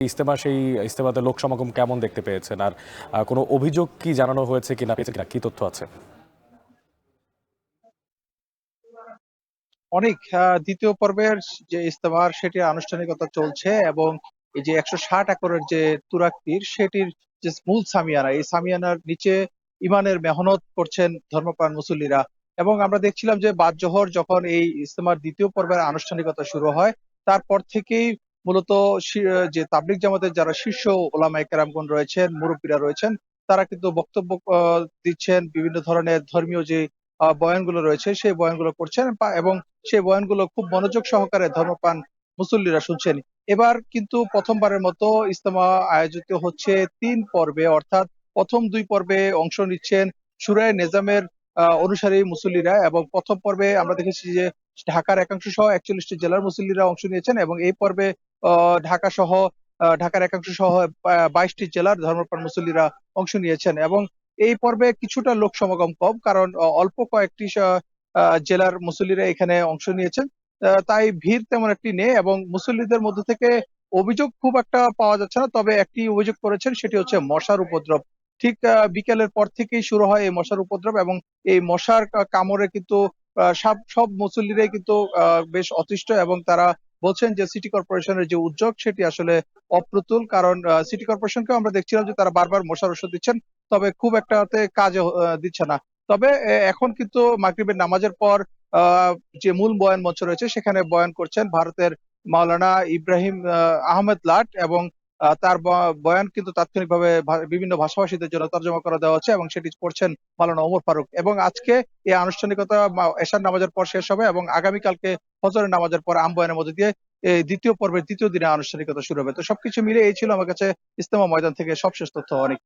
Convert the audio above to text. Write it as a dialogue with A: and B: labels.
A: সেই ইজতেমাতে লোক সমাগম কেমন দেখতে পেয়েছেন? আর কোনো অভিযোগ কি জানানো হয়েছে কিনা, পেয়েছেন কিনা, কি তথ্য আছে?
B: অনেক দ্বিতীয় পর্বের যে ইজতেমার সেটির আনুষ্ঠানিকতা চলছে এবং এই যে ১৬০ একরের যে তুরাগ সেটির যে মূল সামিয়ানা, এই সামিয়ানার নিচে ইমানের মেহনত করছেন ধর্মপ্রাণ মুসল্লিরা। এবং আমরা দেখছিলাম যে বাদ জোহর যখন এই ইজতেমার দ্বিতীয় পর্বের আনুষ্ঠানিকতা শুরু হয়, তারপর থেকেই মূলত যে তাবলিগ জামাতের যারা শীর্ষ ওলামায়ে কেরামগণ রয়েছেন, মুরব্বীরা রয়েছেন, তারা কিন্তু বক্তব্য দিচ্ছেন, বিভিন্ন ধরনের ধর্মীয় যে বয়ানগুলো রয়েছে সেই বয়ানগুলো করছেন এবং সেই বয়ানগুলো খুব মনোযোগ সহকারে ধর্মপ্রাণ মুসল্লিরা শুনছেন। এবার কিন্তু প্রথমবারের মতো ইজতেমা আয়োজিত হচ্ছে ৩ পর্বে, অর্থাৎ প্রথম ২ পর্বে অংশ নিচ্ছেন সূরায়ে নেজামের অনুসারী মুসল্লিরা এবং প্রথম পর্বে আমরা দেখেছি যে ঢাকার একাংশ সহ ৪১ টি জেলার মুসল্লিরা অংশ নিয়েছেন এবং এই পর্বে ঢাকার একাংশ সহ ২২ টি জেলার ধর্মপ্রাণ মুসল্লিরা অংশ নিয়েছেন এবং এই পর্বে কিছুটা লোক সমাগম কম, কারণ অল্প কয়েকটি জেলার মুসল্লিরা এখানে অংশ নিয়েছেন। তাই ভিড় তেমন একটি নেই এবং মুসল্লিদের মধ্য থেকে অভিযোগ খুব একটা পাওয়া যাচ্ছে না। তবে একটি অভিযোগ করেছেন, সেটি হচ্ছে মশার উপদ্রব। ঠিক বিকেলের পর থেকেই শুরু হয় এই মশার উপদ্রব এবং এই মশার কামড়ে কিন্তু সব মুসল্লিরাই কিন্তু বেশ অতিষ্ঠ এবং তারা বলছেন যে সিটি কর্পোরেশনের যে উদ্যোগ সেটি আসলে অপ্রতুল। কারণ সিটি কর্পোরেশনকেও আমরা দেখছিলাম যে তারা বারবার মশার ওষুধ দিচ্ছেন। তবে খুব একটাতে কাজে দিচ্ছে না। তবে এখন কিন্তু মাগরিবের নামাজের পর আ যে মূল বয়ান মঞ্চ রয়েছে সেখানে বয়ান করছেন ভারতের মাওলানা ইব্রাহিম আহমেদ লাট এবং তার বয়ান কিন্তু তাৎক্ষণিকভাবে বিভিন্ন ভাষাভাষীদের জন্য তর্জমা করে দেওয়া হচ্ছে এবং সেটি করছেন মাওলানা ওমর ফারুক। এবং আজকে এই আনুষ্ঠানিকতা এশার নামাজের পর শেষ হবে এবং আগামীকালকে ফজরের নামাজের পর বয়ানের মধ্যে দিয়ে এই দ্বিতীয় পর্বের দ্বিতীয় দিনে আনুষ্ঠানিকতা শুরু হবে। তো সবকিছু মিলে এই ছিল আমার কাছে ইজতেমা ময়দান থেকে সবশেষ তথ্য। অনেক